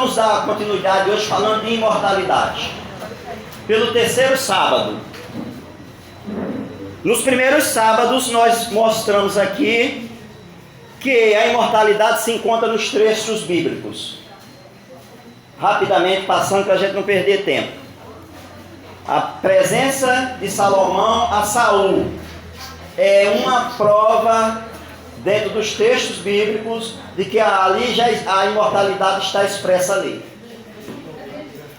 vamos dar continuidade hoje falando de imortalidade. Pelo terceiro sábado. Nos primeiros sábados nós mostramos aqui que a imortalidade se encontra nos trechos bíblicos. Rapidamente passando para a gente não perder tempo. A presença de Salomão a Saul é uma prova dentro dos textos bíblicos de que ali já a imortalidade está expressa ali.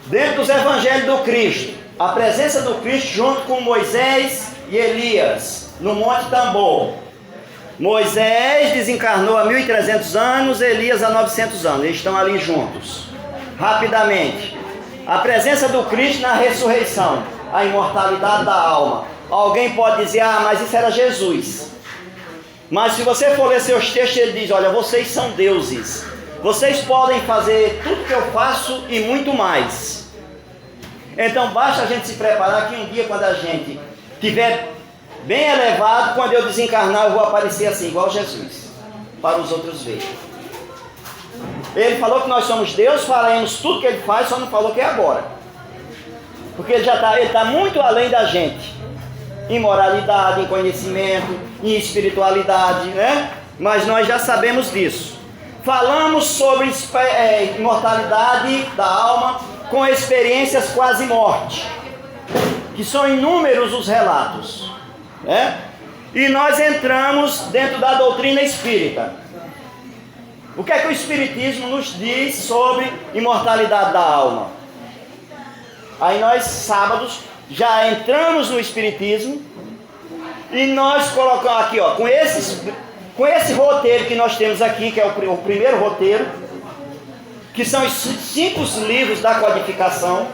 Dentro dos evangelhos do Cristo, a presença do Cristo junto com Moisés e Elias no Monte Tambor. Moisés desencarnou há 1300 anos, Elias há 900 anos, eles estão ali juntos. Rapidamente, a presença do Cristo na ressurreição, a imortalidade da alma. Alguém pode dizer, mas isso era Jesus. Mas se você for ler seus textos, ele diz, olha, vocês são deuses. Vocês podem fazer tudo que eu faço e muito mais. Então basta a gente se preparar que um dia quando a gente estiver bem elevado, quando eu desencarnar eu vou aparecer assim, igual Jesus, para os outros verem. Ele falou que nós somos Deus, faremos tudo que ele faz, só não falou que é agora. Porque ele está muito além da gente. Em moralidade, em conhecimento, em espiritualidade, né? Mas nós já sabemos disso. Falamos sobre imortalidade da alma com experiências quase morte, que são inúmeros os relatos, né? E nós entramos dentro da doutrina espírita. O que é que o Espiritismo nos diz sobre imortalidade da alma? Aí nós, sábados, já entramos no Espiritismo e nós colocamos aqui, ó, com esse roteiro que nós temos aqui, que é o primeiro roteiro, que são os 5 livros da codificação.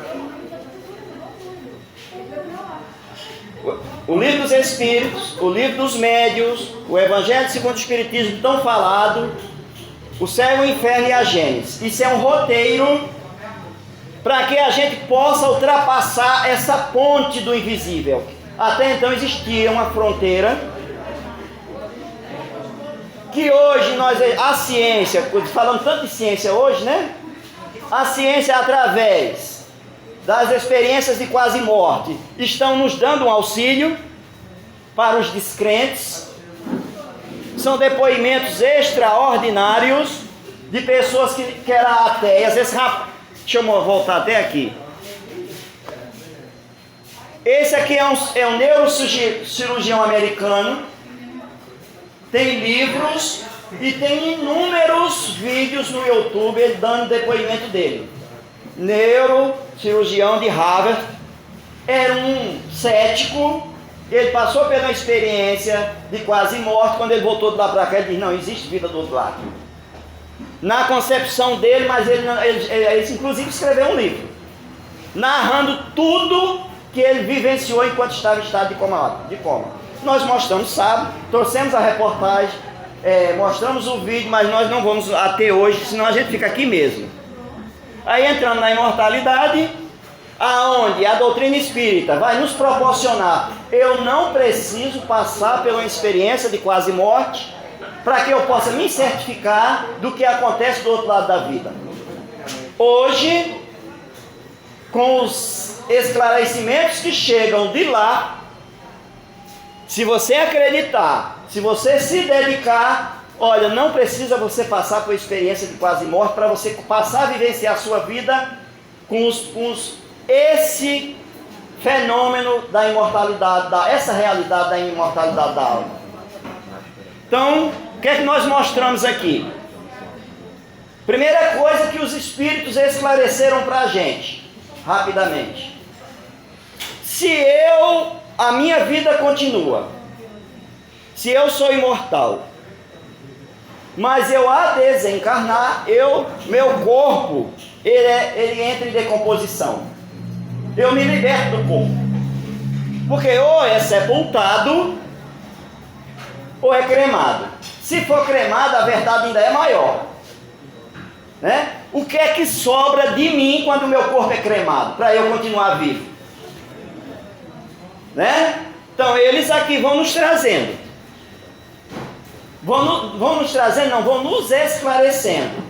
O livro dos Espíritos, o livro dos Médiuns, o Evangelho segundo o Espiritismo tão falado, o Céu, o Inferno e a Gênesis. Isso é um roteiro para que a gente possa ultrapassar essa ponte do invisível. Até então existia uma fronteira que hoje a ciência, falando tanto de ciência hoje, né? A ciência, através das experiências de quase morte, estão nos dando um auxílio para os descrentes. São depoimentos extraordinários de pessoas que eram ateias. Deixa eu voltar até aqui. Esse aqui é um neurocirurgião americano. Tem livros e tem inúmeros vídeos no YouTube ele dando depoimento dele. Neurocirurgião de Harvard. Era um cético. Ele passou pela experiência de quase morte. Quando ele voltou de lá para cá, ele disse, não, existe vida do outro lado. Na concepção dele, mas ele inclusive escreveu um livro, narrando tudo que ele vivenciou enquanto estava em estado de coma. Nós mostramos, trouxemos a reportagem, mostramos o vídeo, mas nós não vamos até hoje, senão a gente fica aqui mesmo. Aí entramos na imortalidade, aonde a doutrina espírita vai nos proporcionar, eu não preciso passar pela experiência de quase morte, para que eu possa me certificar do que acontece do outro lado da vida. Hoje, com os esclarecimentos que chegam de lá, se você acreditar, se você se dedicar, olha, não precisa você passar por experiência de quase morte para você passar a vivenciar a sua vida com esse fenômeno da imortalidade, essa realidade da imortalidade da alma. Então, o que é que nós mostramos aqui? Primeira coisa que os Espíritos esclareceram para a gente, rapidamente. Se a minha vida continua, se eu sou imortal, mas eu a desencarnar, meu corpo, ele entra em decomposição. Eu me liberto do corpo. Porque ou é sepultado, ou é cremado. Se for cremado, a verdade ainda é maior, né? O que é que sobra de mim quando o meu corpo é cremado, para eu continuar vivo, né? Então eles aqui vão nos trazendo, vão nos esclarecendo,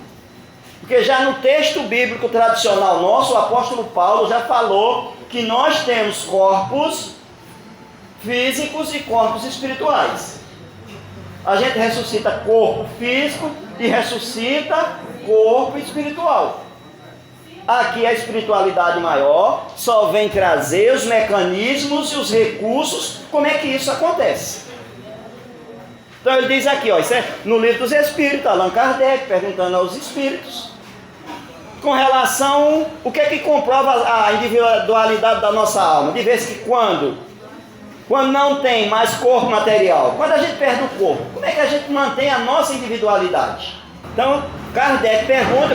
Porque já no texto bíblico tradicional nosso, o apóstolo Paulo já falou que nós temos corpos físicos e corpos espirituais. A gente ressuscita corpo físico e ressuscita corpo espiritual. Aqui a espiritualidade maior só vem trazer os mecanismos e os recursos, como é que isso acontece. Então ele diz aqui, ó, isso é no livro dos Espíritos, Allan Kardec perguntando aos espíritos, com relação, o que é que comprova a individualidade da nossa alma? De vez que quando não tem mais corpo material, quando a gente perde o corpo, como é que a gente mantém a nossa individualidade? Então, Kardec pergunta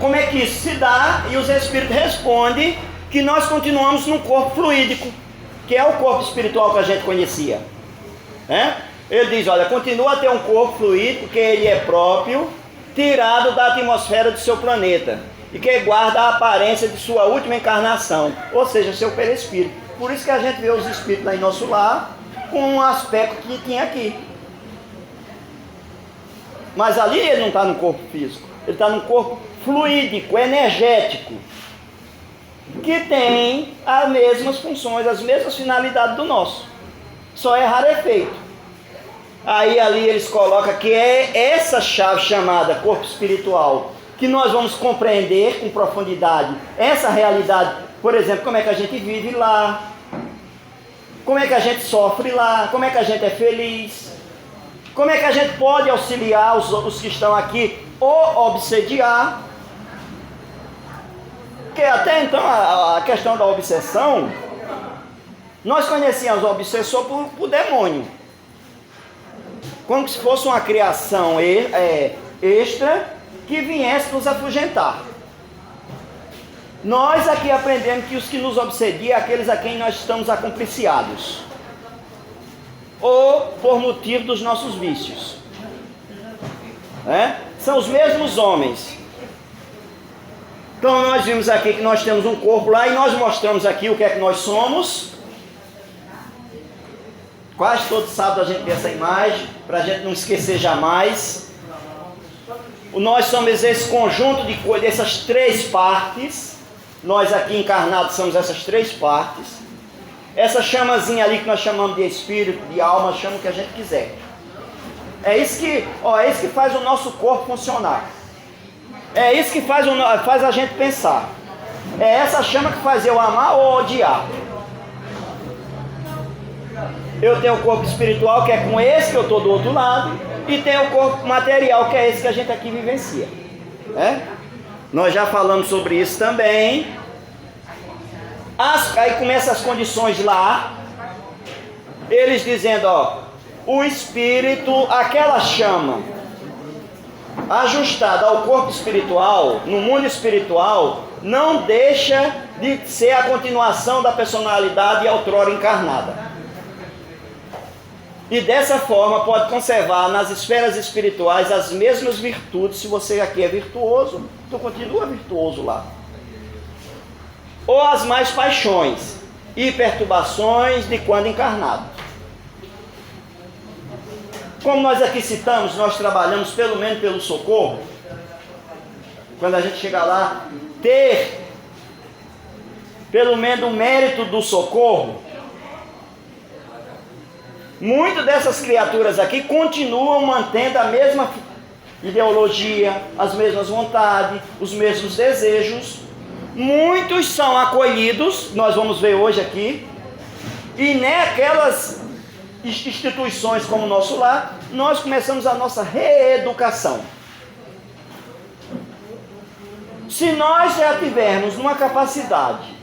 como é que isso se dá, e os espíritos respondem que nós continuamos num corpo fluídico, que é o corpo espiritual que a gente conhecia. Ele diz, olha, continua a ter um corpo fluídico, que ele é próprio, tirado da atmosfera do seu planeta, e que guarda a aparência de sua última encarnação, ou seja, seu perispírito. Por isso que a gente vê os espíritos lá em nosso lar, com um aspecto que tinha aqui. Mas ali ele não está no corpo físico, ele está no corpo fluídico, energético, que tem as mesmas funções, as mesmas finalidades do nosso, só é rarefeito. Aí ali eles colocam que é essa chave chamada corpo espiritual, que nós vamos compreender com profundidade essa realidade. Por exemplo, como é que a gente vive lá, como é que a gente sofre lá, como é que a gente é feliz, como é que a gente pode auxiliar os outros que estão aqui ou obsediar. Porque até então a questão da obsessão, nós conhecíamos o obsessor por demônio, como se fosse uma criação extra que viesse nos afugentar. Nós aqui aprendemos que os que nos obsediam é aqueles a quem nós estamos acompliciados, ou por motivo dos nossos vícios. São os mesmos homens. Então nós vimos aqui que nós temos um corpo lá, e nós mostramos aqui o que é que nós somos. Quase todo sábado a gente vê essa imagem, para a gente não esquecer jamais. Nós somos esse conjunto de coisas, essas três partes. Nós aqui encarnados somos essas três partes. Essa chamazinha ali que nós chamamos de espírito, de alma, chama o que a gente quiser. É isso que faz o nosso corpo funcionar. É isso que faz a gente pensar. É essa chama que faz eu amar ou odiar. Eu tenho o corpo espiritual, que é com esse que eu estou do outro lado, e tenho o corpo material, que é esse que a gente aqui vivencia. Nós já falamos sobre isso também. Aí começam as condições lá, eles dizendo, o espírito, aquela chama ajustada ao corpo espiritual, no mundo espiritual, não deixa de ser a continuação da personalidade outrora encarnada. E dessa forma pode conservar nas esferas espirituais as mesmas virtudes. Se você aqui é virtuoso, tu continua virtuoso lá. Ou as mais paixões e perturbações de quando encarnado. Como nós aqui citamos, nós trabalhamos pelo menos pelo socorro. Quando a gente chega lá, ter pelo menos o mérito do socorro. Muitas dessas criaturas aqui continuam mantendo a mesma ideologia, as mesmas vontades, os mesmos desejos. Muitos são acolhidos, nós vamos ver hoje aqui, e naquelas instituições como o nosso lar, nós começamos a nossa reeducação. Se nós já tivermos uma capacidade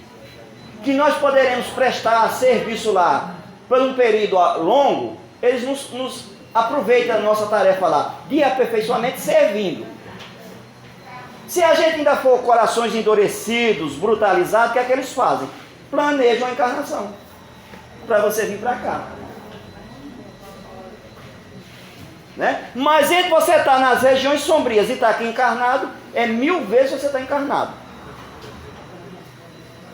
que nós poderemos prestar serviço lá por um período longo, eles nos aproveitam a nossa tarefa lá de aperfeiçoamento servindo. Se a gente ainda for corações endurecidos, brutalizados, o que é que eles fazem? Planejam a encarnação para você vir para cá. Mas entre você estar nas regiões sombrias e estar aqui encarnado, é 1000 vezes você está encarnado.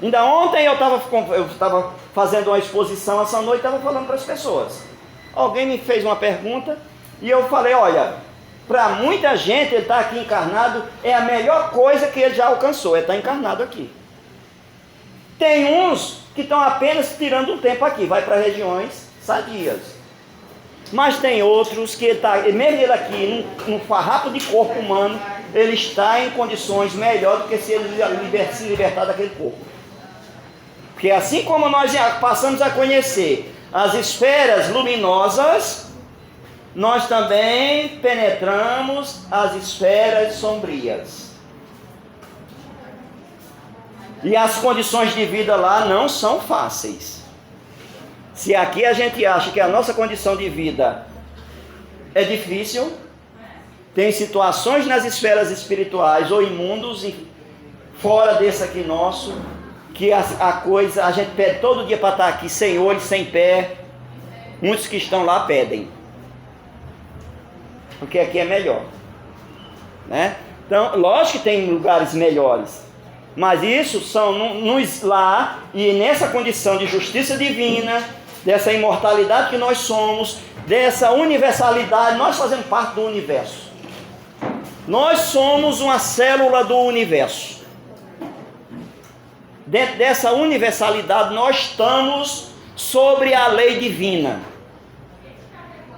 Ainda ontem eu estava fazendo uma exposição, essa noite estava falando para as pessoas. Alguém me fez uma pergunta e eu falei, olha, Para muita gente, ele está aqui encarnado, é a melhor coisa que ele já alcançou, é estar encarnado aqui. Tem uns que estão apenas tirando um tempo aqui, vai para regiões sadias. Mas tem outros que mesmo ele aqui, num farrapo de corpo humano, ele está em condições melhores do que se ele se libertar daquele corpo. Porque assim como nós passamos a conhecer as esferas luminosas, nós também penetramos as esferas sombrias. E as condições de vida lá não são fáceis. Se aqui a gente acha que a nossa condição de vida é difícil, tem situações nas esferas espirituais ou em mundos fora desse aqui nosso, que a gente pede todo dia para estar aqui sem olho, sem pé. Muitos que estão lá pedem, porque aqui é melhor, né? Então, lógico que tem lugares melhores, mas isso são nos lá e nessa condição de justiça divina, dessa imortalidade que nós somos, dessa universalidade. Nós fazemos parte do universo. Nós somos uma célula do universo. Dentro dessa universalidade, nós estamos sobre a lei divina.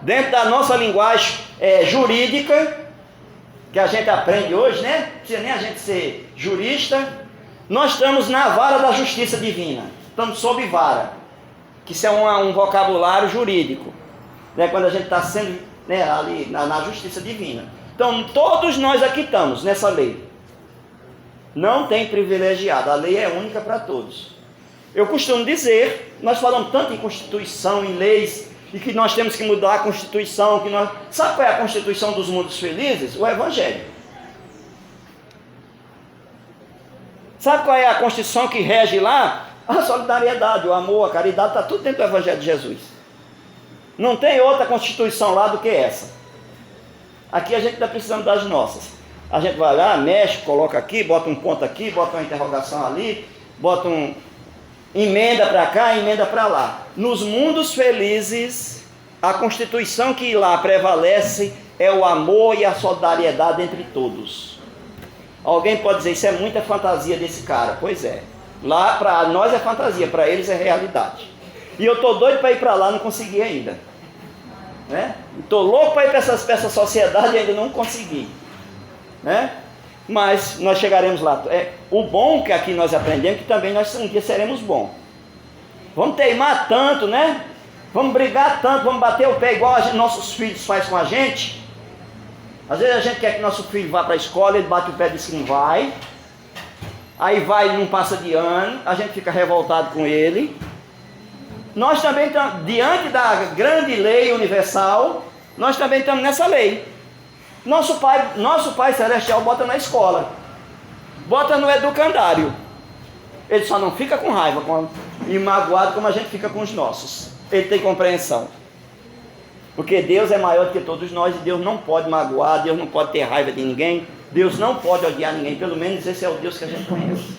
Dentro da nossa linguagem jurídica, que a gente aprende hoje, né? Não precisa nem a gente ser jurista. Nós estamos na vara da justiça divina. Estamos sob vara. Que isso é um vocabulário jurídico, né? Quando a gente está sendo, né, ali na justiça divina. Então, todos nós aqui estamos nessa lei. Não tem privilegiado, a lei é única para todos. Eu costumo dizer, nós falamos tanto em Constituição, em leis, e que nós temos que mudar a Constituição. Sabe qual é a Constituição dos mundos felizes? O Evangelho. Sabe qual é a Constituição que rege lá? A solidariedade, o amor, a caridade, está tudo dentro do Evangelho de Jesus. Não tem outra Constituição lá do que essa. Aqui a gente está precisando das nossas. A gente vai lá, mexe, coloca aqui, bota um ponto aqui, bota uma interrogação ali, bota emenda para cá, emenda para lá. Nos mundos felizes, a Constituição que lá prevalece é o amor e a solidariedade entre todos. Alguém pode dizer, isso é muita fantasia desse cara. Pois é. Lá para nós é fantasia, para eles é realidade. E eu estou doido para ir para lá, não consegui ainda, né? Estou louco para ir para essa sociedade e ainda não consegui, né? Mas nós chegaremos lá. O bom que aqui nós aprendemos, que também nós um dia seremos bons. Vamos teimar tanto, né? Vamos brigar tanto, vamos bater o pé igual nossos filhos fazem com a gente. Às vezes a gente quer que nosso filho vá para a escola, ele bate o pé e diz que não vai. Aí vai e não passa de ano, a gente fica revoltado com ele. Nós também estamos, diante da grande lei universal, nós também estamos nessa lei. Nosso Pai Celestial bota na escola, bota no educandário. Ele só não fica com raiva e magoado como a gente fica com os nossos. Ele tem compreensão. Porque Deus é maior do que todos nós e Deus não pode magoar, Deus não pode ter raiva de ninguém. Deus não pode odiar ninguém, pelo menos esse é o Deus que a gente conhece,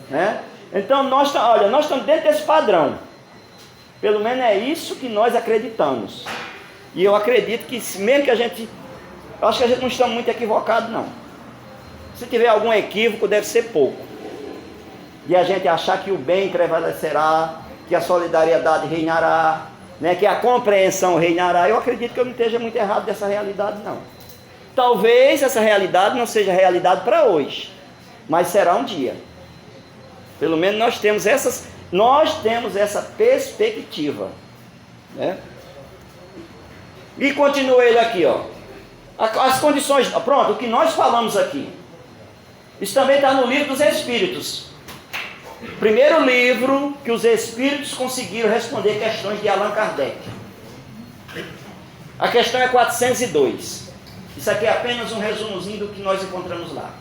né? Então nós estamos dentro desse padrão. Pelo menos é isso que nós acreditamos. E eu acredito que mesmo que eu acho que a gente não está muito equivocado, não. Se tiver algum equívoco, deve ser pouco. E a gente achar que o bem prevalecerá, que a solidariedade reinará, né? Que a compreensão reinará. Eu acredito que eu não esteja muito errado dessa realidade, não. Talvez essa realidade não seja realidade para hoje, mas será um dia. Pelo menos nós temos essa perspectiva, né? E continua ele aqui, ó. As condições, pronto, o que nós falamos aqui. Isso também está no livro dos Espíritos. Primeiro livro que os Espíritos conseguiram responder questões de Allan Kardec. A questão é 402. Isso aqui é apenas um resumozinho do que nós encontramos lá.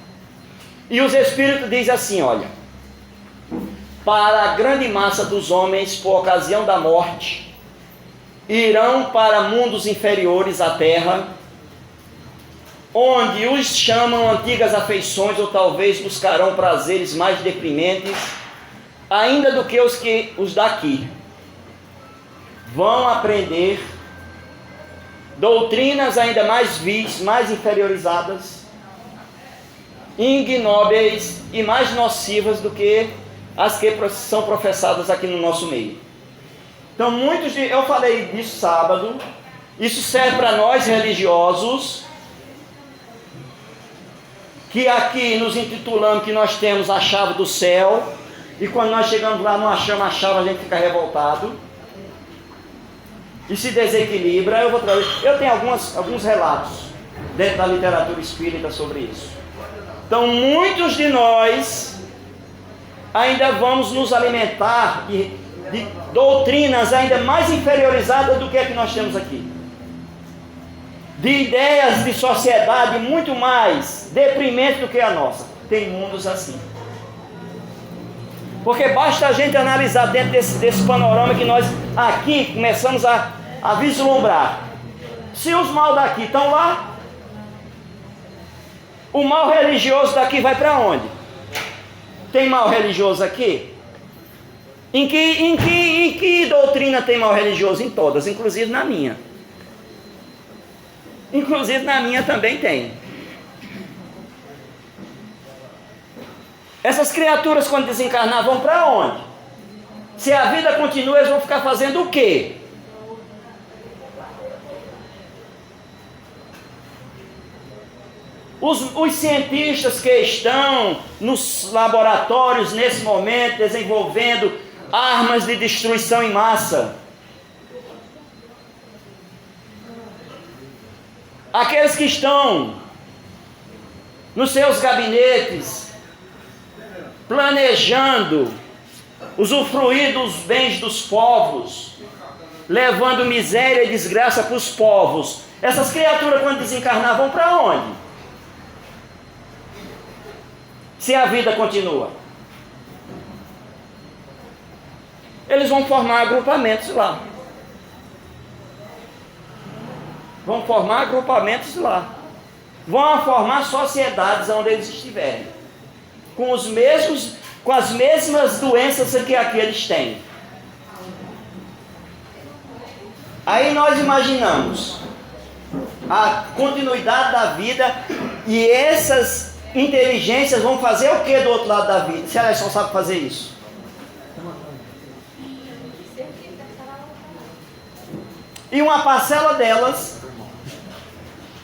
E os Espíritos dizem assim, olha: para a grande massa dos homens, por ocasião da morte, irão para mundos inferiores à terra, onde os chamam antigas afeições, ou talvez buscarão prazeres mais deprimentes, ainda do que os daqui. Vão aprender doutrinas ainda mais vis, mais inferiorizadas, ignóbeis e mais nocivas do que as que são professadas aqui no nosso meio. Então, eu falei disso sábado, isso serve para nós religiosos, que aqui nos intitulamos que nós temos a chave do céu, e quando nós chegamos lá não achamos a chave, a gente fica revoltado e se desequilibra. Eu tenho alguns relatos dentro da literatura espírita sobre isso. Então, muitos de nós ainda vamos nos alimentar de doutrinas ainda mais inferiorizadas do que a que nós temos aqui, de ideias de sociedade muito mais deprimentes do que a nossa. Tem mundos assim. Porque basta a gente analisar dentro desse panorama que nós aqui começamos a vislumbrar. Se os mal daqui estão lá, o mal religioso daqui vai para onde? Tem mal religioso aqui? Em que doutrina tem mal religioso? Em todas, inclusive na minha. Inclusive na minha também tem. Essas criaturas, quando desencarnar, vão para onde? Se a vida continua, eles vão ficar fazendo o quê? Os cientistas que estão nos laboratórios nesse momento desenvolvendo armas de destruição em massa, aqueles que estão nos seus gabinetes planejando usufruir dos bens dos povos, levando miséria e desgraça para os povos, essas criaturas, quando desencarnar, vão para onde? Se a vida continua, eles vão formar agrupamentos lá. Vão formar agrupamentos lá. Vão formar sociedades onde eles estiverem, com as mesmas doenças que aqui eles têm. Aí nós imaginamos a continuidade da vida, e essas inteligências vão fazer o que do outro lado da vida, se elas só sabem fazer isso? E uma parcela delas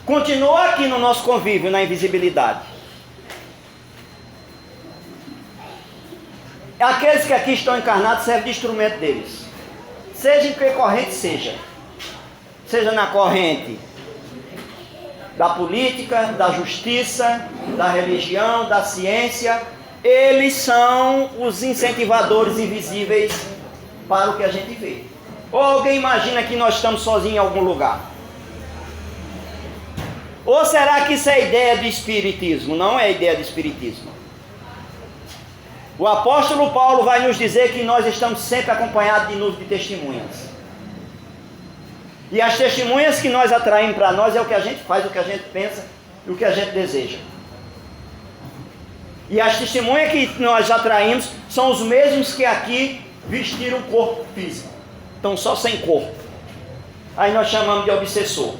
continua aqui no nosso convívio, na invisibilidade. Aqueles que aqui estão encarnados servem de instrumento deles, seja em que corrente seja na corrente da política, da justiça, da religião, da ciência. Eles são os incentivadores invisíveis para o que a gente vê. Ou alguém imagina que nós estamos sozinhos em algum lugar? Ou será que isso é ideia do espiritismo? Não é ideia do espiritismo. O apóstolo Paulo vai nos dizer que nós estamos sempre acompanhados de nuvem de testemunhas. E as testemunhas que nós atraímos para nós é o que a gente faz, o que a gente pensa e o que a gente deseja. E as testemunhas que nós atraímos são os mesmos que aqui vestiram o corpo físico. Estão só sem corpo. Aí nós chamamos de obsessor.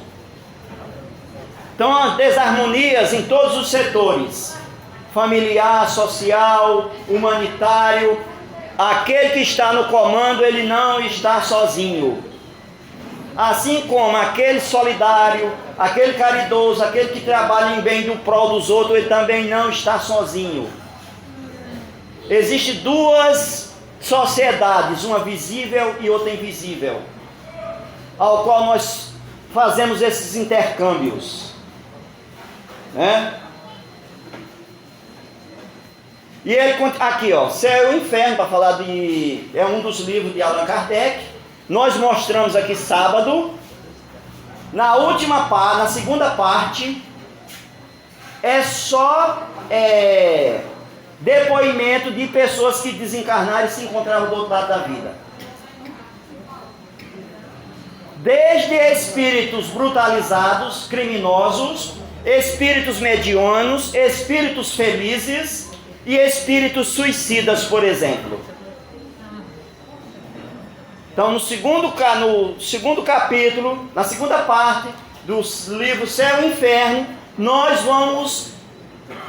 Então, as desarmonias em todos os setores: familiar, social, humanitário. Aquele que está no comando, ele não está sozinho. Assim como aquele solidário, aquele caridoso, aquele que trabalha em bem do prol dos outros, ele também não está sozinho. Existem duas sociedades, uma visível e outra invisível, ao qual nós fazemos esses intercâmbios, né? E ele aqui, ó, Céu e Inferno, para falar de... é um dos livros de Allan Kardec. Nós mostramos aqui sábado. Na segunda parte, é só depoimento de pessoas que desencarnaram e se encontraram do outro lado da vida. Desde espíritos brutalizados, criminosos, espíritos medianos, espíritos felizes e espíritos suicidas, por exemplo. Então, no segundo capítulo, na segunda parte dos livros Céu e Inferno, nós vamos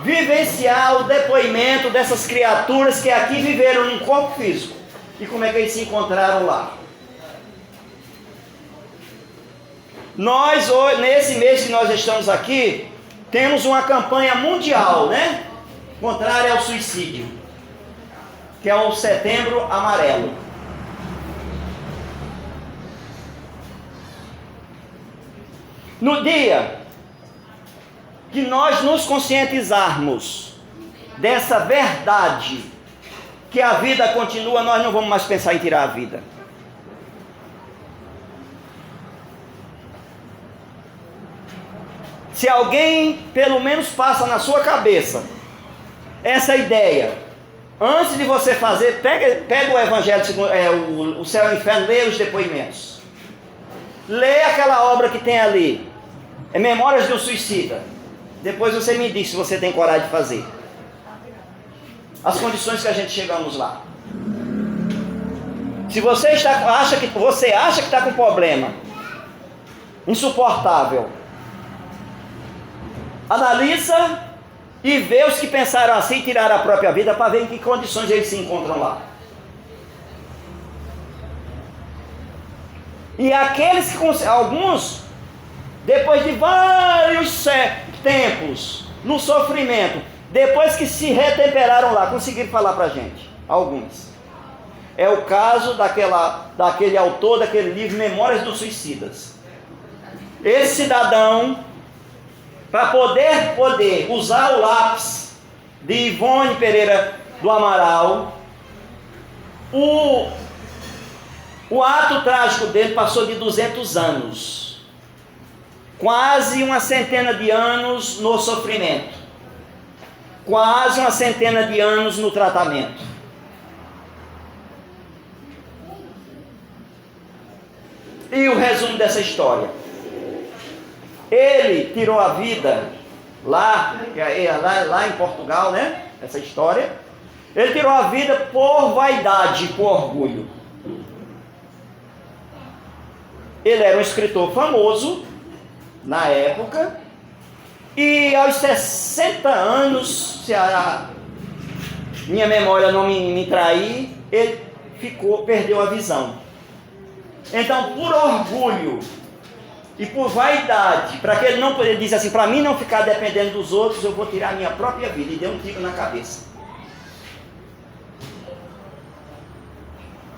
vivenciar o depoimento dessas criaturas que aqui viveram num corpo físico. E como é que eles se encontraram lá. Nós, nesse mês que nós estamos aqui, temos uma campanha mundial, né? Contrária ao suicídio, que é o Setembro Amarelo. No dia que nós nos conscientizarmos dessa verdade, que a vida continua, nós não vamos mais pensar em tirar a vida. Se alguém, pelo menos, passa na sua cabeça essa ideia, antes de você fazer, pega o Evangelho, o Céu e o Inferno, leia os depoimentos. Leia aquela obra que tem ali, Memórias de um Suicida. Depois você me diz se você tem coragem de fazer. As condições que a gente chegamos lá. Se você acha que está com problema insuportável, analisa e vê os que pensaram assim, tiraram a própria vida, para ver em que condições eles se encontram lá. E aqueles que, alguns, depois de vários tempos no sofrimento, depois que se retemperaram lá, conseguiram falar para a gente. Alguns. É o caso daquele autor daquele livro Memórias dos Suicidas. Esse cidadão, para poder usar o lápis de Ivone Pereira do Amaral, o ato trágico dele passou de 200 anos. Quase uma centena de anos no sofrimento. Quase uma centena de anos no tratamento. E o resumo dessa história. Ele tirou a vida lá em Portugal, né? Essa história. Ele tirou a vida por vaidade, por orgulho. Ele era um escritor famoso na época. E aos 60 anos, se a minha memória não me trair, ele perdeu a visão. Então, por orgulho e por vaidade, para que ele disse assim, para mim não ficar dependendo dos outros, eu vou tirar a minha própria vida. E deu um tiro na cabeça.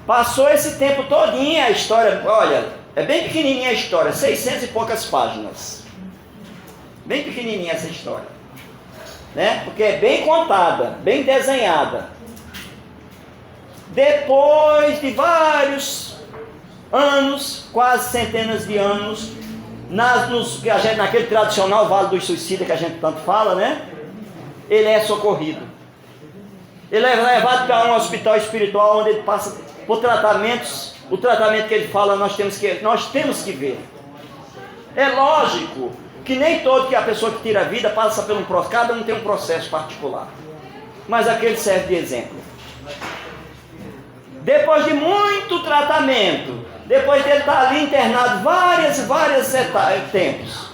Passou esse tempo todinho a história, olha, é bem pequenininha a história, 600 e poucas páginas. Bem pequenininha essa história, né? Porque é bem contada, bem desenhada. Depois de vários anos, quase centenas de anos, naquele tradicional Vale dos Suicidas que a gente tanto fala, né? Ele é socorrido. Ele é levado para um hospital espiritual onde ele passa por tratamentos. O tratamento que ele fala nós temos que ver. É lógico que nem todo que a pessoa que tira a vida passa por um processo, cada um tem um processo particular. Mas aquele serve de exemplo. Depois de muito tratamento, depois de ele estar ali internado vários tempos,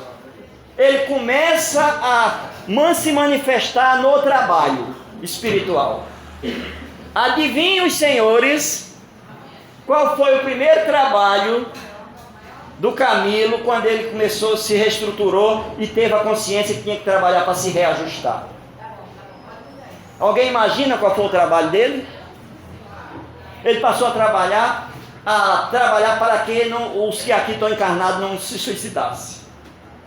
ele começa a se manifestar no trabalho espiritual. Adivinhem os senhores, qual foi o primeiro trabalho do Camilo, quando ele começou, se reestruturou e teve a consciência que tinha que trabalhar para se reajustar? Alguém imagina qual foi o trabalho dele? Ele passou a trabalhar para que os que aqui estão encarnados não se suicidassem.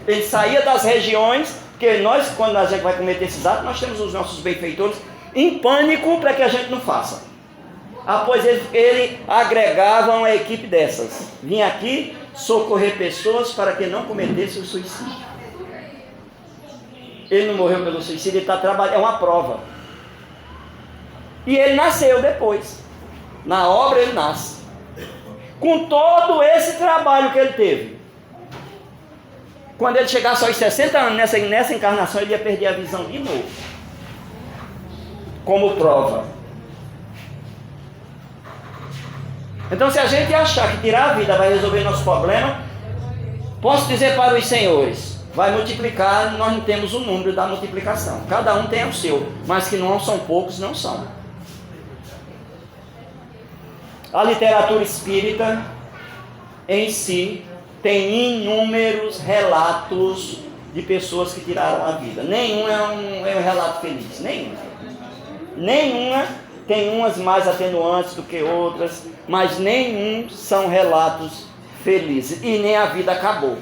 Ele saía das regiões, porque nós, quando a gente vai cometer esses atos, nós temos os nossos benfeitores em pânico para que a gente não faça. Após ele agregava uma equipe dessas. Vinha aqui socorrer pessoas para que não cometessem o suicídio. Ele não morreu pelo suicídio, ele está trabalhando, é uma prova. E ele nasceu depois. Na obra ele nasce. Com todo esse trabalho que ele teve. Quando ele chegasse aos 60 anos, nessa encarnação, ele ia perder a visão de novo. Como prova. Então, se a gente achar que tirar a vida vai resolver nosso problema, posso dizer para os senhores, vai multiplicar, nós não temos o número da multiplicação. Cada um tem o seu, mas que não são poucos, não são. A literatura espírita em si tem inúmeros relatos de pessoas que tiraram a vida. Nenhum é um relato feliz, nenhuma. Tem umas mais atenuantes do que outras, mas nenhum são relatos felizes. E nem a vida acabou.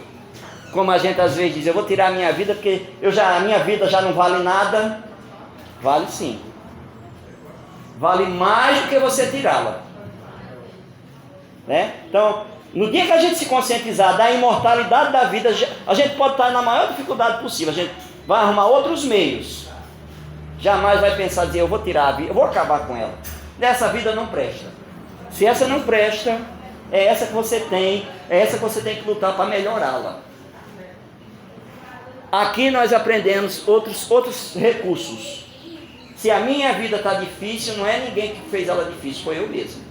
Como a gente às vezes diz, eu vou tirar a minha vida porque a minha vida já não vale nada. Vale sim. Vale mais do que você tirá-la. Né? Então, no dia que a gente se conscientizar da imortalidade da vida, a gente pode estar na maior dificuldade possível. A gente vai arrumar outros meios. Jamais vai pensar, dizer, eu vou tirar a vida, eu vou acabar com ela. Dessa vida não presta. Se essa não presta, é essa que você tem, é essa que você tem que lutar para melhorá-la. Aqui nós aprendemos outros recursos. Se a minha vida está difícil, não é ninguém que fez ela difícil, foi eu mesmo.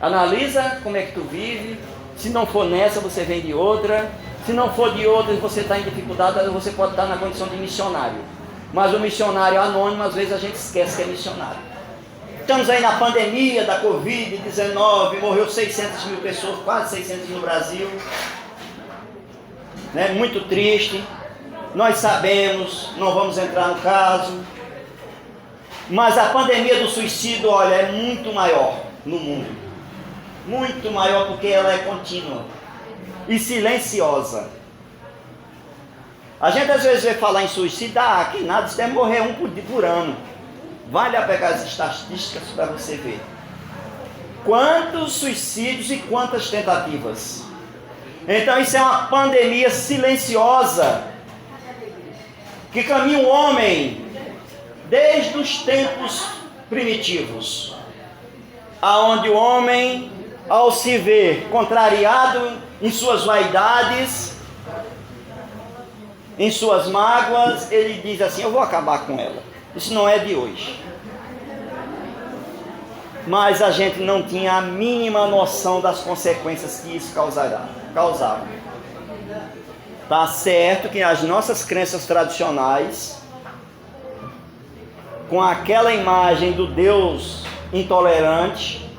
Analisa como é que tu vive. Se não for nessa, você vem de outra. Se não for de outra e você está em dificuldade, você pode estar na condição de missionário. Mas o missionário anônimo, às vezes a gente esquece que é missionário. Estamos aí na pandemia da Covid-19, morreu 600 mil pessoas, quase 600 no Brasil. Né? Muito triste. Nós sabemos, não vamos entrar no caso. Mas a pandemia do suicídio, olha, é muito maior no mundo. Muito maior porque ela é contínua e silenciosa. A gente às vezes vê falar em suicídio, que nada, isso deve morrer um por ano. Vale a pegar as estatísticas para você ver. Quantos suicídios e quantas tentativas. Então isso é uma pandemia silenciosa que caminha o homem desde os tempos primitivos, aonde o homem, ao se ver contrariado em suas vaidades, em suas mágoas, ele diz assim, eu vou acabar com ela. Isso não é de hoje. Mas a gente não tinha a mínima noção das consequências que isso causava. Tá certo que as nossas crenças tradicionais, com aquela imagem do Deus intolerante,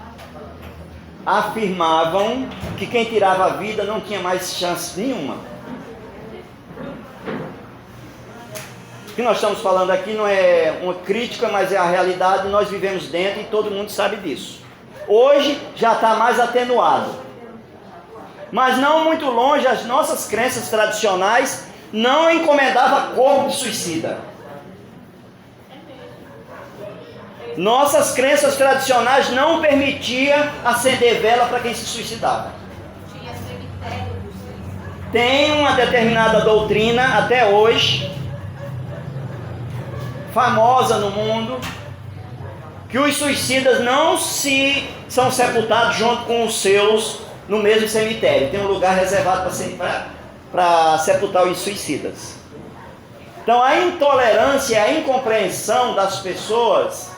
afirmavam que quem tirava a vida não tinha mais chance nenhuma. O que nós estamos falando aqui não é uma crítica, mas é a realidade, nós vivemos dentro e todo mundo sabe disso. Hoje já está mais atenuado. Mas não muito longe, as nossas crenças tradicionais não encomendavam corpo de suicida. Nossas crenças tradicionais não permitiam acender vela para quem se suicidava. Tem uma determinada doutrina, até hoje, famosa no mundo, que os suicidas não são sepultados junto com os seus no mesmo cemitério. Tem um lugar reservado para sepultar os suicidas. Então a intolerância e a incompreensão das pessoas,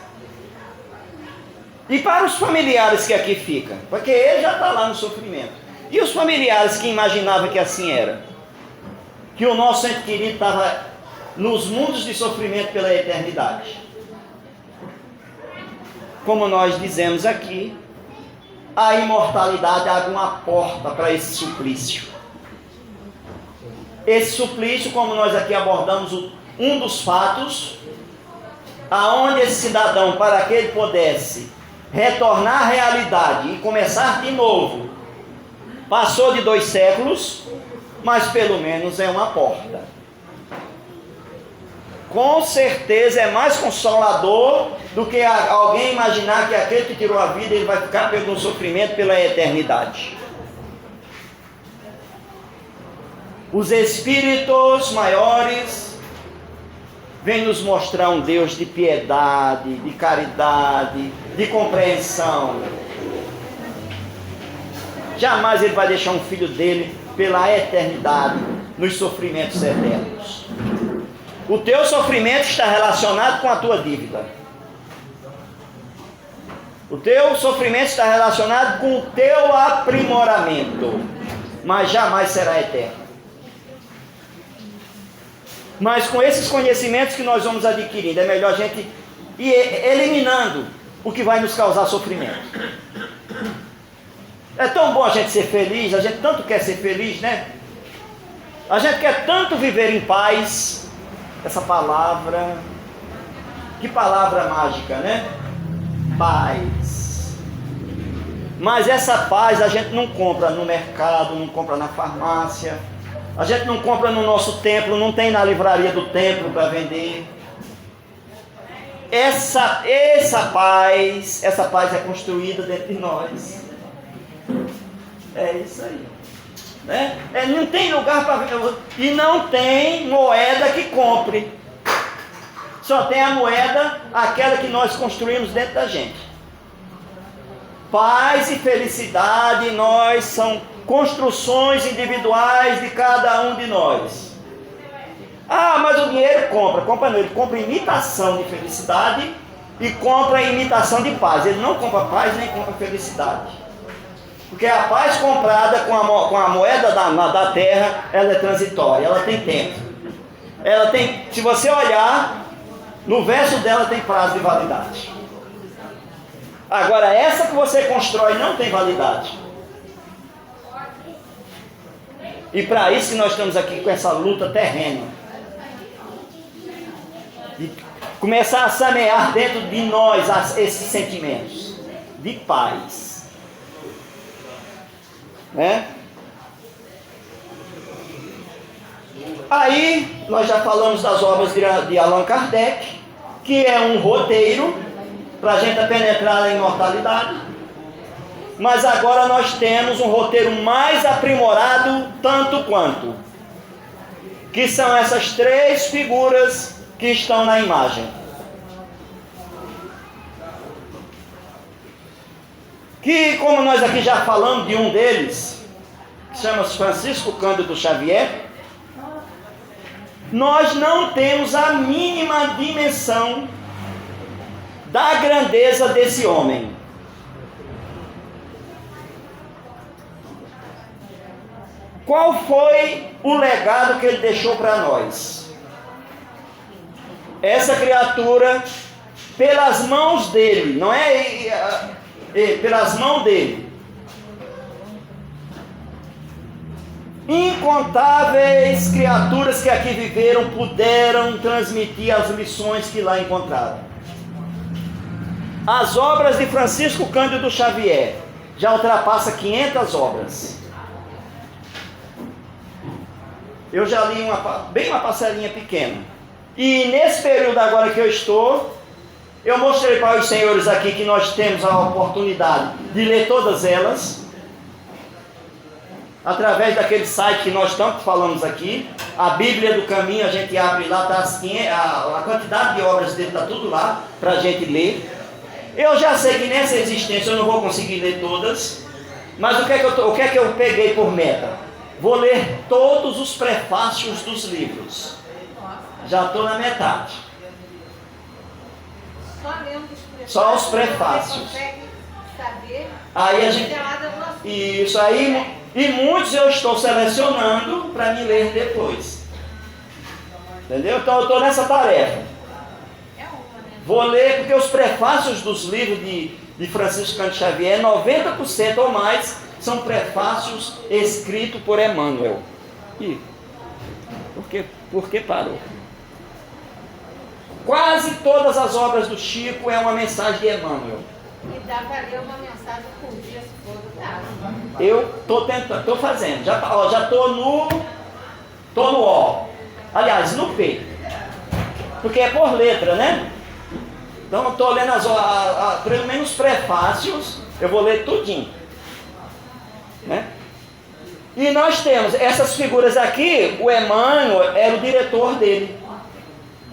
e para os familiares que aqui ficam, porque ele já está lá no sofrimento, e os familiares que imaginavam que assim era, que o nosso ente querido estava nos mundos de sofrimento pela eternidade. Como nós dizemos aqui, a imortalidade abre uma porta para esse suplício. Esse suplício, como nós aqui abordamos um dos fatos, aonde esse cidadão, para que ele pudesse retornar à realidade e começar de novo, passou de 2 séculos, mas pelo menos é uma porta. Com certeza é mais consolador do que alguém imaginar que aquele que tirou a vida, ele vai ficar pelo sofrimento pela eternidade. Os espíritos maiores vêm nos mostrar um Deus de piedade, de caridade, de compreensão. Jamais ele vai deixar um filho dele pela eternidade nos sofrimentos eternos. O teu sofrimento está relacionado com a tua dívida. O teu sofrimento está relacionado com o teu aprimoramento, mas jamais será eterno. Mas com esses conhecimentos que nós vamos adquirindo, é melhor a gente ir eliminando o que vai nos causar sofrimento. É tão bom a gente ser feliz, a gente tanto quer ser feliz, né? A gente quer tanto viver em paz. Essa palavra, que palavra mágica, né? Paz. Mas essa paz a gente não compra no mercado, não compra na farmácia, a gente não compra no nosso templo, não tem na livraria do templo para vender. Essa paz é construída dentro de nós. É isso aí, né? Não tem lugar para vender, e não tem moeda que compre. Só tem a moeda, aquela que nós construímos dentro da gente. Paz e felicidade, nós são construções individuais de cada um de nós. Ah, mas o dinheiro compra não, ele compra imitação de felicidade e compra imitação de paz. Ele não compra paz nem compra felicidade. Porque a paz comprada com a moeda da terra, ela é transitória, ela tem tempo. Ela tem, se você olhar, no verso dela tem prazo de validade. Agora, essa que você constrói não tem validade. E para isso que nós estamos aqui com essa luta terrena. De começar a semear dentro de nós esses sentimentos de paz. Né? Aí, nós já falamos das obras de Allan Kardec, que é um roteiro para a gente penetrar na imortalidade. Mas agora nós temos um roteiro mais aprimorado, tanto quanto, que são essas três figuras que estão na imagem. Que, como nós aqui já falamos de um deles, que chama-se Francisco Cândido Xavier, nós não temos a mínima dimensão da grandeza desse homem. Qual foi o legado que ele deixou para nós? Essa criatura, pelas mãos dele, não é pelas mãos dele, incontáveis criaturas que aqui viveram puderam transmitir as lições que lá encontraram. As obras de Francisco Cândido Xavier já ultrapassa 500 obras. Eu já li bem uma parcelinha pequena. E nesse período agora que eu estou, eu mostrei para os senhores aqui que nós temos a oportunidade de ler todas elas, através daquele site que nós tanto falamos aqui, a Bíblia do Caminho. A gente abre lá, tá a quantidade de obras dele, está tudo lá para a gente ler. Eu já sei que nessa existência eu não vou conseguir ler todas, mas o que é que eu peguei por meta? Vou ler todos os prefácios dos livros. Já estou na metade. Só os prefácios. Aí a gente, isso aí, e muitos eu estou selecionando para me ler depois. Entendeu? Então eu estou nessa tarefa. Vou ler, porque os prefácios dos livros de Francisco Cândido Xavier, 90% ou mais, são prefácios escritos por Emmanuel. E por que parou? Quase todas as obras do Chico é uma mensagem de Emmanuel. E dá para ler uma mensagem por dia, se for do caso. Eu estou tentando, estou fazendo. Já estou no O. Aliás, no P. Porque é por letra, né? Então eu estou lendo pelo menos prefácios, eu vou ler tudinho. Né? E nós temos essas figuras aqui. O Emmanuel era o diretor dele.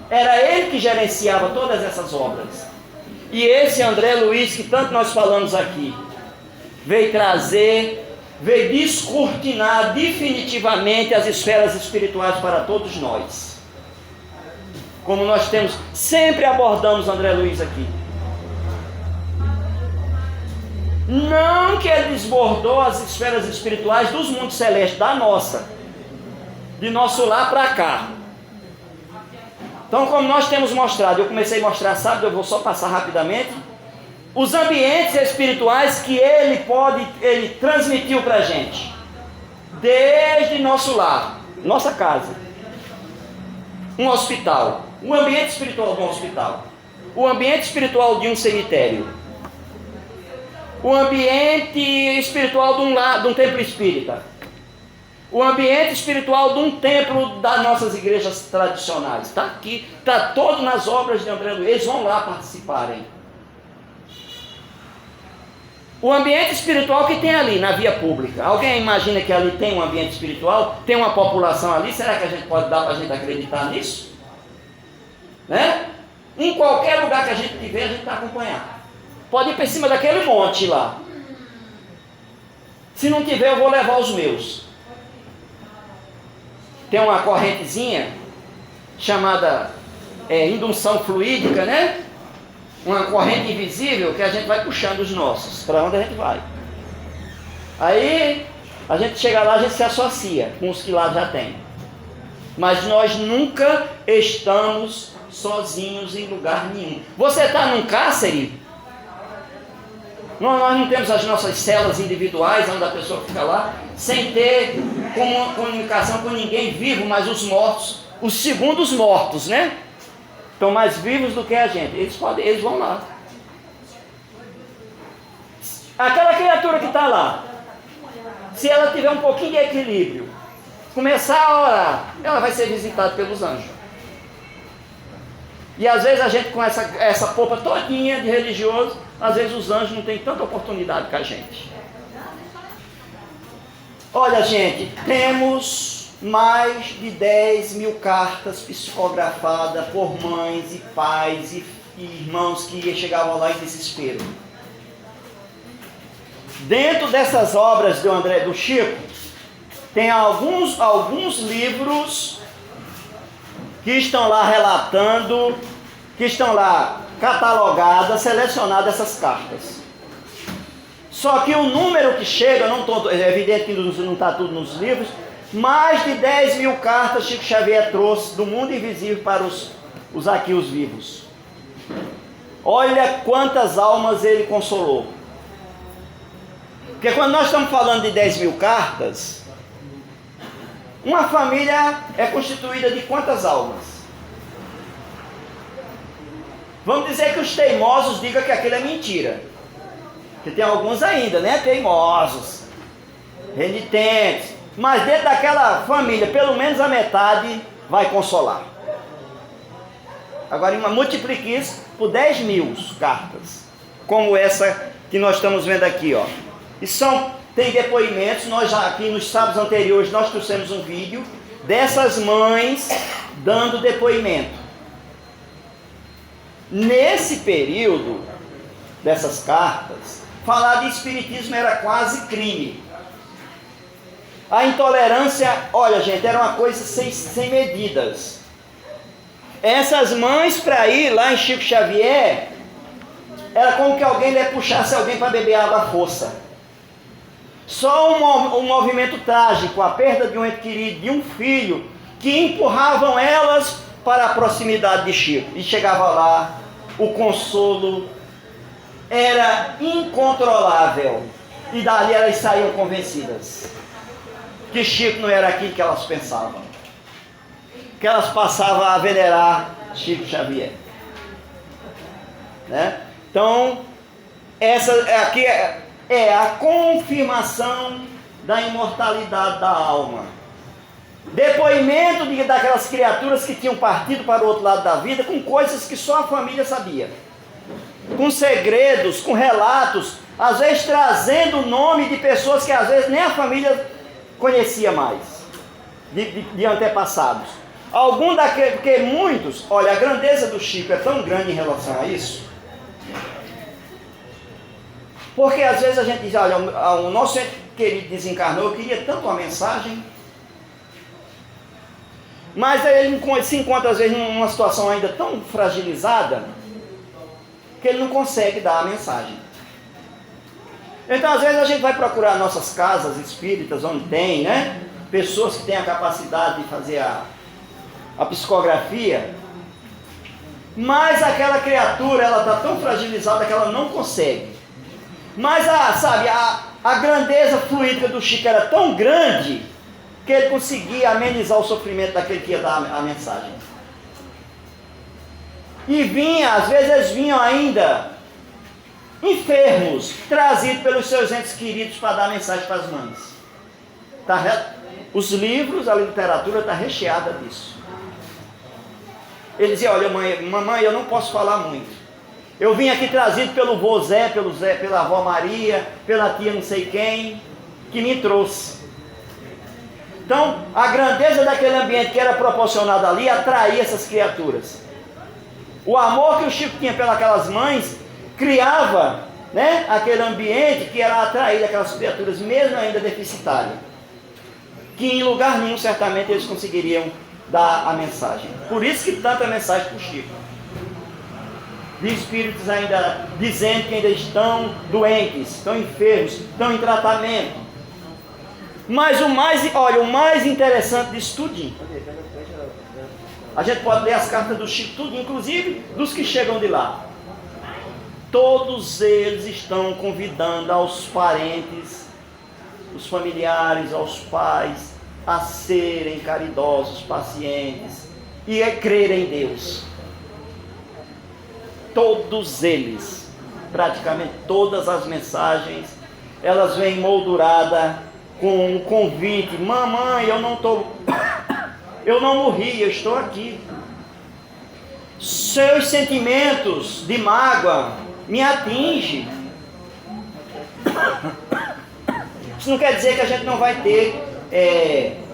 Era ele que gerenciava todas essas obras. E esse André Luiz, que tanto nós falamos aqui, veio descortinar definitivamente as esferas espirituais para todos nós. Como nós sempre abordamos André Luiz aqui. Não que ele desbordou as esferas espirituais dos mundos celestes, da nossa, de nosso lar para cá. Então, como nós temos mostrado, eu comecei a mostrar sábado, eu vou só passar rapidamente, os ambientes espirituais que ele transmitiu para a gente, desde nosso lar, nossa casa, um hospital, o ambiente espiritual de um hospital, o ambiente espiritual de um cemitério, o ambiente espiritual de um templo espírita, o ambiente espiritual de um templo das nossas igrejas tradicionais. Está aqui, está todo nas obras de André Luiz. Eles vão lá participarem. O ambiente espiritual que tem ali na via pública. Alguém imagina que ali tem um ambiente espiritual? Tem uma população ali? Será que a gente pode dar para a gente acreditar nisso? Né? Em qualquer lugar que a gente tiver, a gente está acompanhando. Pode ir para cima daquele monte lá. Se não tiver, eu vou levar os meus. Tem uma correntezinha chamada indução fluídica, né? Uma corrente invisível que a gente vai puxando os nossos, para onde a gente vai. Aí a gente chega lá, a gente se associa com os que lá já tem. Mas nós nunca estamos sozinhos em lugar nenhum. Você está num cárcere? Nós não temos as nossas celas individuais, onde a pessoa fica lá, sem ter comunicação com ninguém vivo, mas os mortos, os segundos mortos, né? Estão mais vivos do que a gente. Eles vão lá. Aquela criatura que está lá, se ela tiver um pouquinho de equilíbrio, começar a orar, ela vai ser visitada pelos anjos. E às vezes a gente com essa polpa todinha de religioso, às vezes os anjos não têm tanta oportunidade com a gente. Olha, gente, temos mais de 10 mil cartas psicografadas por mães e pais e irmãos que chegavam lá em desespero. Dentro dessas obras do Chico, tem alguns livros que estão lá relatando, que estão lá catalogadas, selecionadas essas cartas. Só que o número que chega, é evidente que não está tudo nos livros, mais de 10 mil cartas Chico Xavier trouxe do mundo invisível para os vivos. Olha quantas almas ele consolou. Porque quando nós estamos falando de 10 mil cartas, uma família é constituída de quantas almas? Vamos dizer que os teimosos digam que aquilo é mentira. Porque tem alguns ainda, né? Teimosos, renitentes. Mas dentro daquela família, pelo menos a metade vai consolar. Agora, multiplique isso por 10 mil cartas. Como essa que nós estamos vendo aqui, ó. E tem depoimentos. Nós já aqui nos sábados anteriores, nós trouxemos um vídeo dessas mães dando depoimento. Nesse período dessas cartas, falar de espiritismo era quase crime. A intolerância, olha gente, era uma coisa sem medidas. Essas mães para ir lá em Chico Xavier, era como que alguém lhe puxasse alguém para beber água à força. Só um movimento trágico, a perda de um ente querido, de um filho, que empurravam elas para a proximidade de Chico. E chegava lá, o consolo era incontrolável. E dali elas saíam convencidas que Chico não era aquilo que elas pensavam. Que elas passavam a venerar Chico Xavier. Né? Então, essa aqui é a confirmação da imortalidade da alma. Depoimento daquelas criaturas que tinham partido para o outro lado da vida com coisas que só a família sabia. Com segredos, com relatos, às vezes trazendo o nome de pessoas que às vezes nem a família conhecia mais, de antepassados. Porque muitos, olha, a grandeza do Chico é tão grande em relação a isso, porque às vezes a gente diz, olha, o nosso ente querido desencarnou, eu queria tanto uma mensagem, mas ele se encontra às vezes numa situação ainda tão fragilizada, que ele não consegue dar a mensagem. Então, às vezes, a gente vai procurar nossas casas espíritas, onde tem, né? Pessoas que têm a capacidade de fazer a psicografia, mas aquela criatura, ela está tão fragilizada que ela não consegue. Mas, a grandeza fluídica do Chico era tão grande que ele conseguia amenizar o sofrimento daquele que ia dar a mensagem. E vinha, às vezes eles vinham ainda enfermos, trazidos pelos seus entes queridos para dar mensagem para as mães. Os livros, a literatura está recheada disso. Ele dizia, olha mamãe, eu não posso falar muito. Eu vim aqui trazido pelo vô Zé, pela avó Maria, pela tia não sei quem, que me trouxe. Então, a grandeza daquele ambiente que era proporcionado ali atraía essas criaturas. O amor que o Chico tinha pelas mães criava, né, aquele ambiente que era atraído aquelas criaturas, mesmo ainda deficitárias, que em lugar nenhum certamente eles conseguiriam dar a mensagem. Por isso que tanta mensagem para o Chico. De espíritos ainda dizendo que ainda estão doentes, estão enfermos, estão em tratamento. Mas o mais interessante disso tudinho, a gente pode ler as cartas do Chico, tudo, inclusive dos que chegam de lá. Todos eles estão convidando aos parentes, os familiares, aos pais, a serem caridosos, pacientes e a crer em Deus. Todos eles, praticamente todas as mensagens, elas vêm molduradas com um convite: mamãe, eu não morri, eu estou aqui. Seus sentimentos de mágoa me atingem. Isso não quer dizer que a gente não vai ter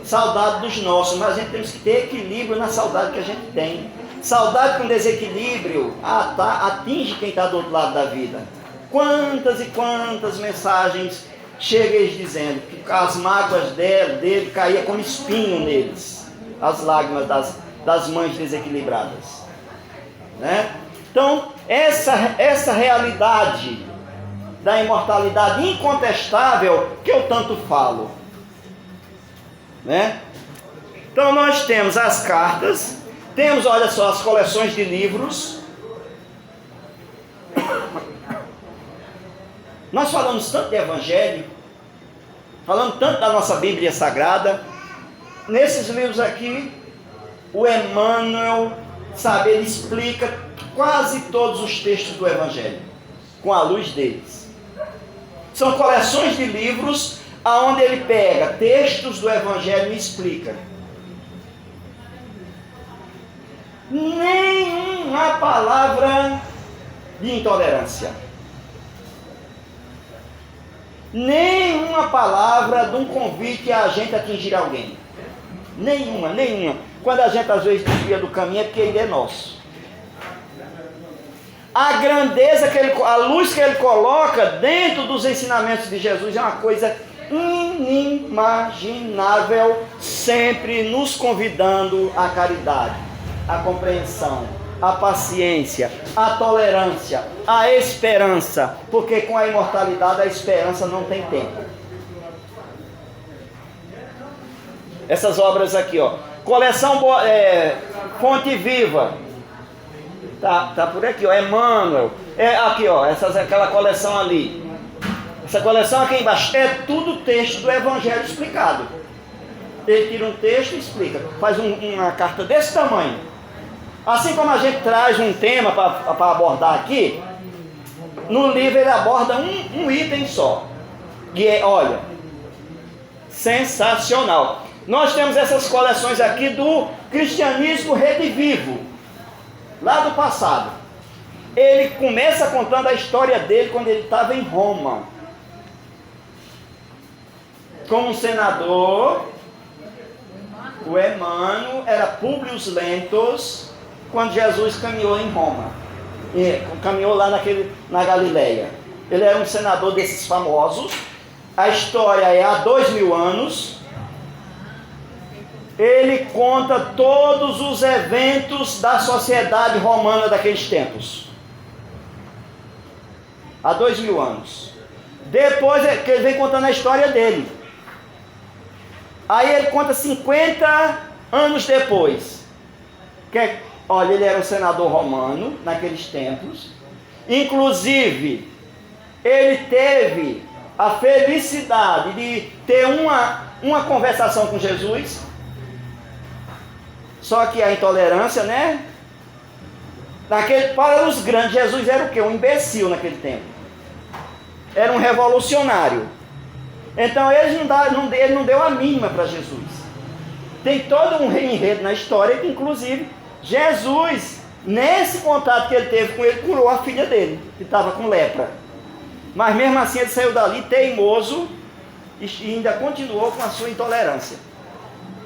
saudade dos nossos, mas a gente temos que ter equilíbrio na saudade que a gente tem. Saudade com desequilíbrio atinge quem está do outro lado da vida. Quantas e quantas mensagens chegam eles dizendo que as mágoas dele caíam como espinho neles, as lágrimas das mães desequilibradas, né? Então, essa realidade da imortalidade incontestável que eu tanto falo, né? Então, nós temos as cartas, temos, olha só, as coleções de livros. Nós falamos tanto de Evangelho, falamos tanto da nossa Bíblia Sagrada. Nesses livros aqui, o Emmanuel, ele explica quase todos os textos do Evangelho, com a luz deles. São coleções de livros, onde ele pega textos do Evangelho e explica. Nenhuma palavra de intolerância. Nenhuma palavra de um convite a gente atingir alguém. Nenhuma. Quando a gente às vezes desvia do caminho é porque ainda é nosso. A grandeza a luz que ele coloca dentro dos ensinamentos de Jesus é uma coisa inimaginável, sempre nos convidando à caridade, à compreensão, à paciência, à tolerância, à esperança, porque com a imortalidade a esperança não tem tempo. Essas obras aqui, ó, coleção Fonte Viva, tá por aqui, ó, Emmanuel, aqui, ó, aquela coleção ali, essa coleção aqui embaixo, é tudo texto do Evangelho explicado. Ele tira um texto e explica, faz uma carta desse tamanho. Assim como a gente traz um tema para abordar aqui, no livro ele aborda um item só, que é, olha, sensacional. Nós temos essas coleções aqui do Cristianismo Redivivo, lá do passado. Ele começa contando a história dele quando ele estava em Roma, como um senador. O Emmanuel era Publius Lentus quando Jesus caminhou em Roma, caminhou lá na Galileia. Ele era um senador desses famosos. A história é há 2000 anos. Ele conta todos os eventos da sociedade romana daqueles tempos. Há 2000 anos. Depois que ele vem contando a história dele. Aí ele conta 50 anos depois. Olha, ele era um senador romano naqueles tempos. Inclusive, ele teve a felicidade de ter uma conversação com Jesus. Só que a intolerância, né? Para os grandes, Jesus era o quê? Um imbecil naquele tempo. Era um revolucionário. Então ele não deu a mínima para Jesus. Tem todo um enredo na história que, inclusive, Jesus, nesse contato que ele teve com ele, curou a filha dele, que estava com lepra. Mas mesmo assim ele saiu dali teimoso e ainda continuou com a sua intolerância.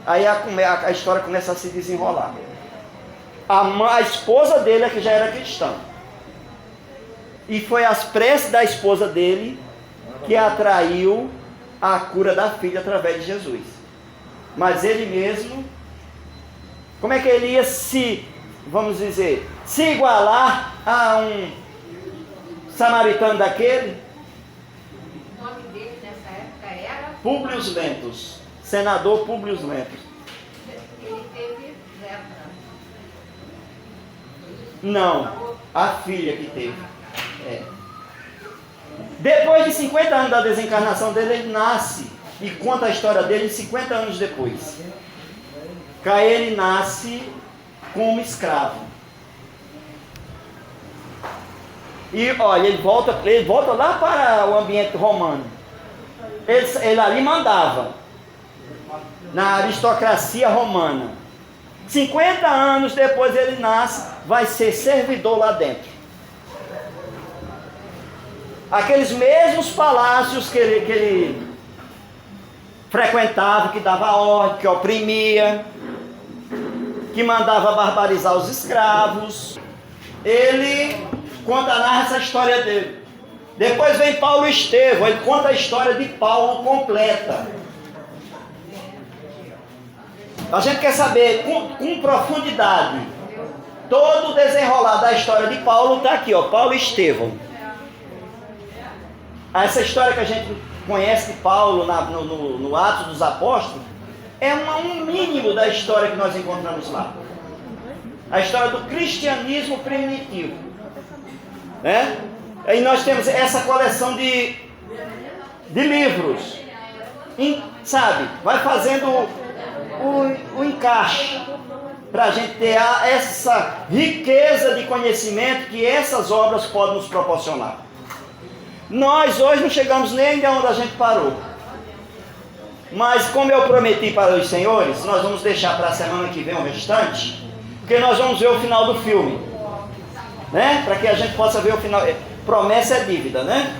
Aí a história começa a se desenrolar. A esposa dele é que já era cristã. E foi as preces da esposa dele que atraiu a cura da filha através de Jesus. Mas ele mesmo, como é que ele ia vamos dizer, se igualar a um samaritano daquele? O nome dele nessa época era? Públio Lentulus, senador Públio Lentulus. Ele teve lepra. Não, a filha que teve. Depois de 50 anos da desencarnação dele, ele nasce e conta a história dele 50 anos depois. Ele nasce como escravo. E olha, ele volta lá para o ambiente romano. Ele ali mandava na aristocracia romana. 50 anos depois ele nasce, vai ser servidor lá dentro. Aqueles mesmos palácios que ele frequentava, que dava ordem, que oprimia, que mandava barbarizar os escravos. Ele narra essa história dele. Depois vem Paulo Estevão, ele conta a história de Paulo completa. A gente quer saber com profundidade todo o desenrolar da história de Paulo. Está aqui, ó, Paulo Estevão. Essa história que a gente conhece de Paulo no Atos dos Apóstolos é um mínimo da história que nós encontramos lá. A história do cristianismo primitivo, né? Aí nós temos essa coleção de livros, sabe? Vai fazendo o encaixe para a gente ter essa riqueza de conhecimento que essas obras podem nos proporcionar. Nós hoje não chegamos nem de onde a gente parou. Mas como eu prometi para os senhores, nós vamos deixar para a semana que vem o restante, porque nós vamos ver o final do filme, né? Para que a gente possa ver o final. Promessa é dívida, né?